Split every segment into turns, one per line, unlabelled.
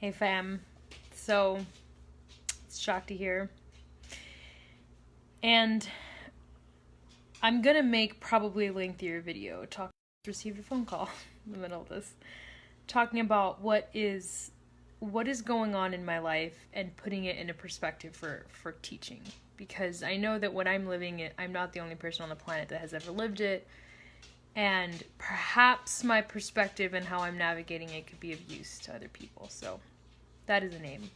Hey fam. So, it's Shakti here. And I'm gonna make probably a lengthier video received a phone call in the middle of this. Talking about what is going on in my life and putting it into perspective for teaching. Because I know that when I'm living it, I'm not the only person on the planet that has ever lived it. And perhaps my perspective and how I'm navigating it could be of use to other people. So that is a name.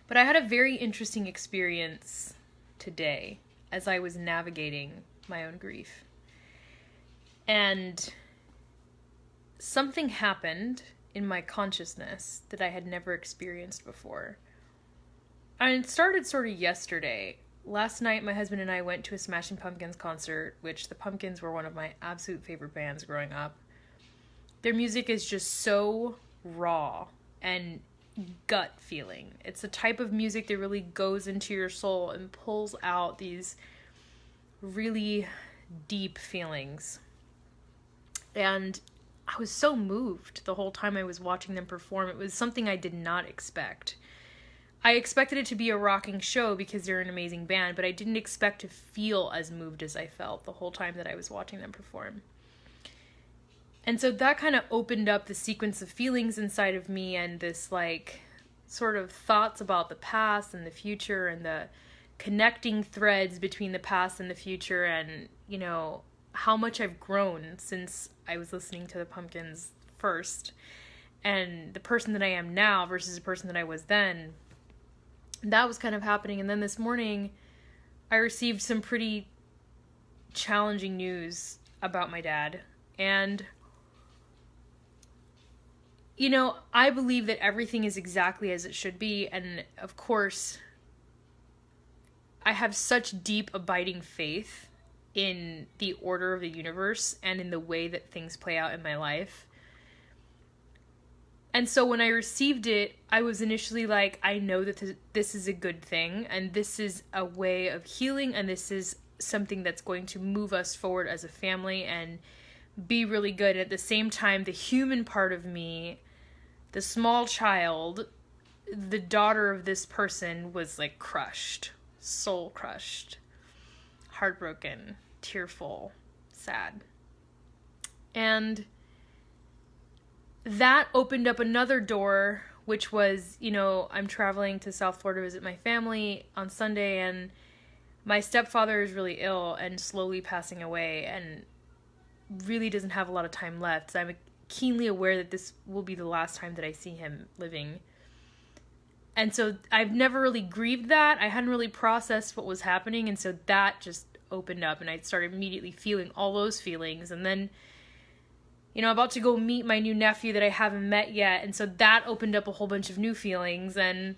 But I had a very interesting experience today as I was navigating my own grief. And something happened in my consciousness that I had never experienced before. And it started sort of yesterday. Last night, my husband and I went to a Smashing Pumpkins concert, which the Pumpkins were one of my absolute favorite bands growing up. Their music is just so raw and gut feeling. It's a type of music that really goes into your soul and pulls out these really deep feelings. And I was so moved the whole time I was watching them perform. It was something I did not expect. I expected it to be a rocking show because they're an amazing band, but I didn't expect to feel as moved as I felt the whole time that I was watching them perform. And so that kind of opened up the sequence of feelings inside of me and this sort of thoughts about the past and the future and the connecting threads between the past and the future and, how much I've grown since I was listening to the Pumpkins first and the person that I am now versus the person that I was then. That was kind of happening. And then this morning I received some pretty challenging news about my dad. And I believe that everything is exactly as it should be. And of course, I have such deep, abiding faith in the order of the universe and in the way that things play out in my life. And so when I received it, I was initially like, I know that this is a good thing. And this is a way of healing. And this is something that's going to move us forward as a family and be really good. At the same time, the human part of me, the small child, the daughter of this person was crushed, soul crushed, heartbroken, tearful, sad. And that opened up another door, which was, I'm traveling to South Florida to visit my family on Sunday, and my stepfather is really ill and slowly passing away and really doesn't have a lot of time left. So I'm keenly aware that this will be the last time that I see him living. And so I've never really grieved that. I hadn't really processed what was happening. And so that just opened up and I started immediately feeling all those feelings. And then, about to go meet my new nephew that I haven't met yet. And so that opened up a whole bunch of new feelings. And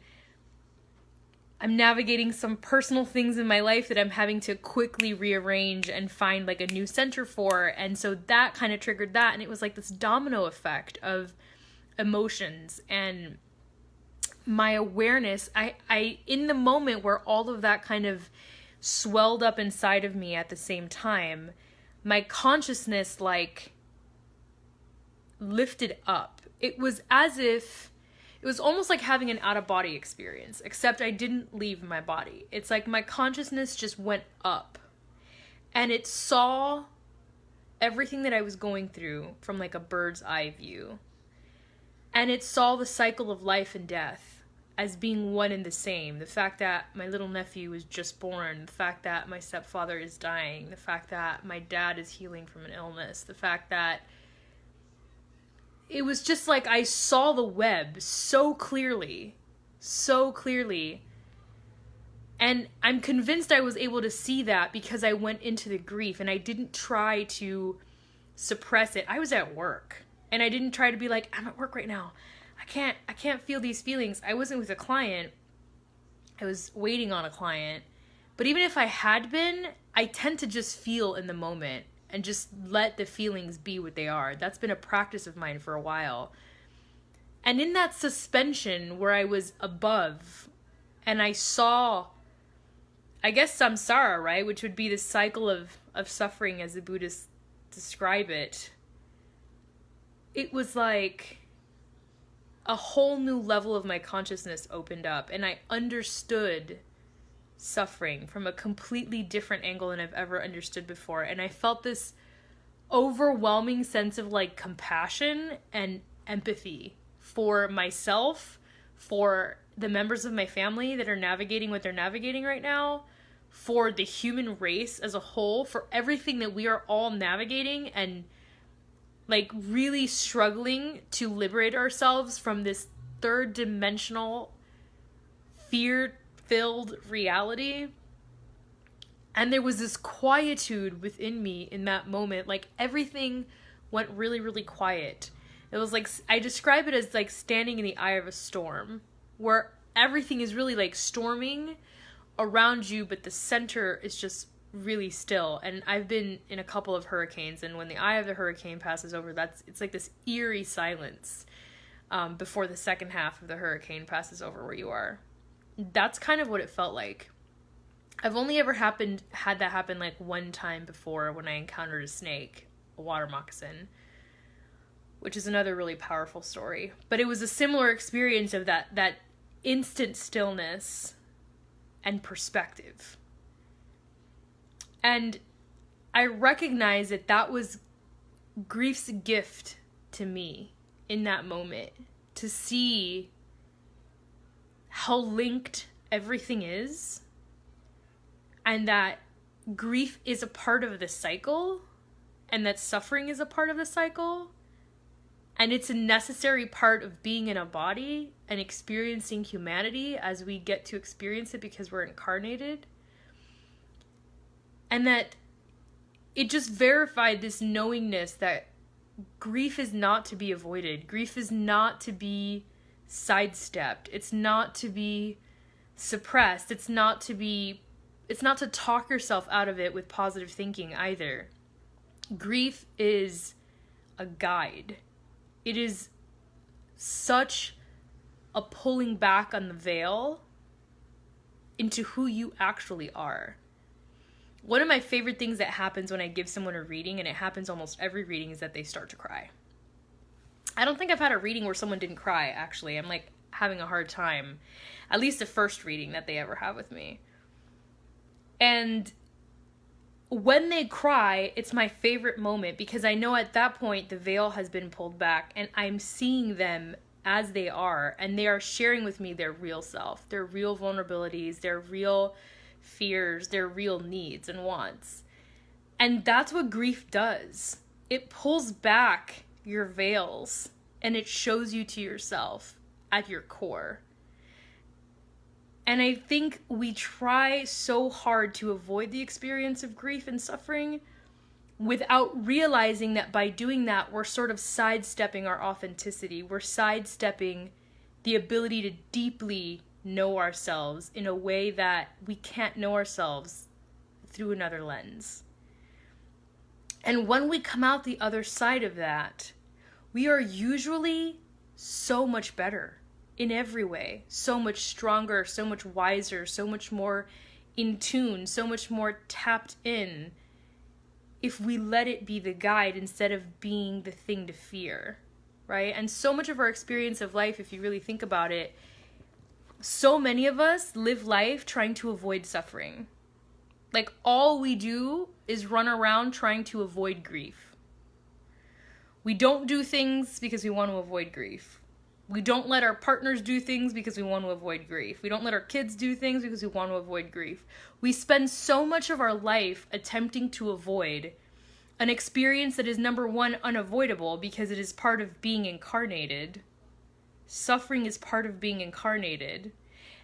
I'm navigating some personal things in my life that I'm having to quickly rearrange and find a new center for. And so that kind of triggered that. And it was this domino effect of emotions and my awareness. I in the moment where all of that kind of swelled up inside of me at the same time, my consciousness lifted up. It was almost like having an out-of-body experience, except I didn't leave my body. It's my consciousness just went up. And it saw everything that I was going through from a bird's eye view. And it saw the cycle of life and death as being one and the same. The fact that my little nephew was just born, the fact that my stepfather is dying, the fact that my dad is healing from an illness, the fact that it was just I saw the web so clearly. And I'm convinced I was able to see that because I went into the grief and I didn't try to suppress it. I was at work and I didn't try to be I'm at work right now. I can't feel these feelings. I wasn't with a client. I was waiting on a client. But even if I had been, I tend to just feel in the moment and just let the feelings be what they are. That's been a practice of mine for a while. And in that suspension where I was above and I saw, I guess, samsara, right? Which would be the cycle of suffering as the Buddhists describe it. It was a whole new level of my consciousness opened up, and I understood suffering from a completely different angle than I've ever understood before. And I felt this overwhelming sense of like compassion and empathy for myself, for the members of my family that are navigating what they're navigating right now, for the human race as a whole, for everything that we are all navigating and like really struggling to liberate ourselves from this third dimensional fear-filled reality. And there was this quietude within me in that moment. Like everything went really, really quiet. It was like, I describe it as like standing in the eye of a storm, where everything is really like storming around you, but the center is just really still. And I've been in a couple of hurricanes, and when the eye of the hurricane passes over, it's like this eerie silence before the second half of the hurricane passes over where you are. That's kind of what it felt like. I've only ever had that happen like one time before, when I encountered a snake, a water moccasin, which is another really powerful story. But it was a similar experience of that instant stillness and perspective. And I recognize that was grief's gift to me in that moment, to see how linked everything is, and that grief is a part of the cycle, and that suffering is a part of the cycle, and it's a necessary part of being in a body and experiencing humanity as we get to experience it because we're incarnated. And that it just verified this knowingness that grief is not to be avoided. Grief is not to be sidestepped. It's not to be suppressed. It's not to talk yourself out of it with positive thinking either. Grief is a guide. It is such a pulling back on the veil into who you actually are. One of my favorite things that happens when I give someone a reading, and it happens almost every reading, is that they start to cry. I don't think I've had a reading where someone didn't cry, actually. I'm like having a hard time. At least the first reading that they ever have with me. And when they cry, it's my favorite moment, because I know at that point the veil has been pulled back and I'm seeing them as they are, and they are sharing with me their real self, their real vulnerabilities, their real fears, their real needs and wants. And that's what grief does. It pulls back your veils and it shows you to yourself at your core. And I think we try so hard to avoid the experience of grief and suffering without realizing that by doing that, we're sort of sidestepping our authenticity. We're sidestepping the ability to deeply know ourselves in a way that we can't know ourselves through another lens. And when we come out the other side of that, we are usually so much better in every way, so much stronger, so much wiser, so much more in tune, so much more tapped in, if we let it be the guide instead of being the thing to fear, right? And so much of our experience of life, if you really think about it, so many of us live life trying to avoid suffering. Like, all we do is run around trying to avoid grief. We don't do things because we want to avoid grief. We don't let our partners do things because we want to avoid grief. We don't let our kids do things because we want to avoid grief. We spend so much of our life attempting to avoid an experience that is, number one, unavoidable because it is part of being incarnated. Suffering is part of being incarnated.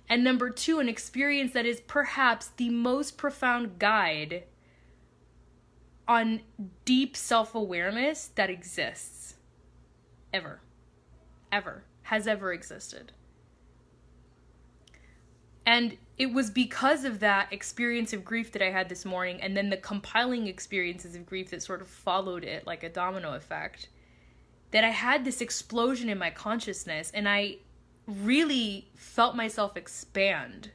And number two, an experience that is perhaps the most profound guide on deep self-awareness that exists. Ever. Has ever existed. And it was because of that experience of grief that I had this morning, and then the compiling experiences of grief that sort of followed it like a domino effect, that I had this explosion in my consciousness, and I really felt myself expand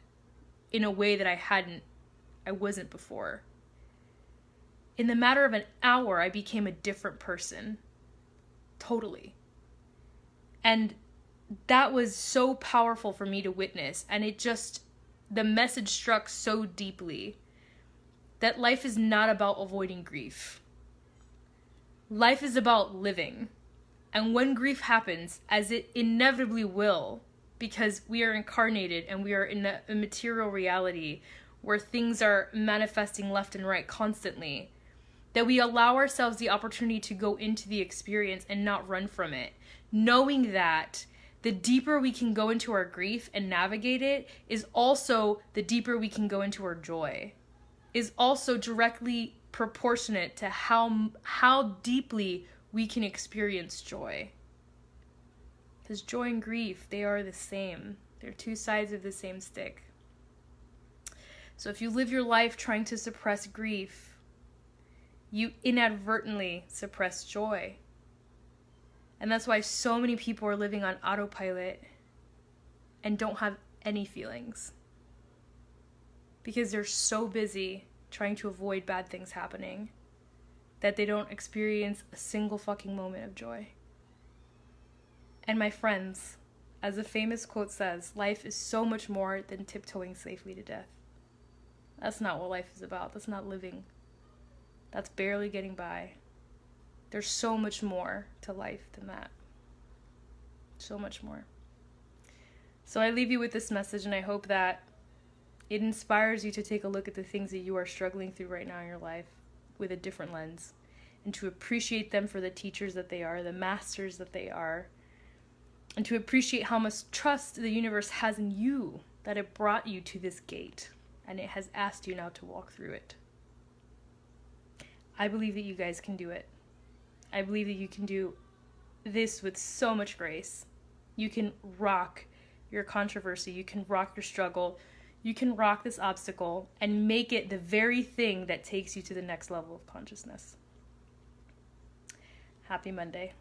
in a way that I wasn't before. In the matter of an hour, I became a different person. Totally. And that was so powerful for me to witness. And the message struck so deeply that life is not about avoiding grief. Life is about living. And when grief happens, as it inevitably will, because we are incarnated and we are in a material reality where things are manifesting left and right constantly, that we allow ourselves the opportunity to go into the experience and not run from it, knowing that the deeper we can go into our grief and navigate it is also the deeper we can go into our joy, is also directly proportionate to how deeply we can experience joy. Because joy and grief, they are the same. They're two sides of the same stick. So if you live your life trying to suppress grief, you inadvertently suppress joy. And that's why so many people are living on autopilot and don't have any feelings. Because they're so busy trying to avoid bad things happening that they don't experience a single fucking moment of joy. And my friends, as a famous quote says, life is so much more than tiptoeing safely to death. That's not what life is about. That's not living. That's barely getting by. There's so much more to life than that. So much more. So I leave you with this message, and I hope that it inspires you to take a look at the things that you are struggling through right now in your life with a different lens, and to appreciate them for the teachers that they are, the masters that they are, and to appreciate how much trust the universe has in you, that it brought you to this gate, and it has asked you now to walk through it. I believe that you guys can do it. I believe that you can do this with so much grace. You can rock your controversy. You can rock your struggle. You can rock this obstacle and make it the very thing that takes you to the next level of consciousness. Happy Monday.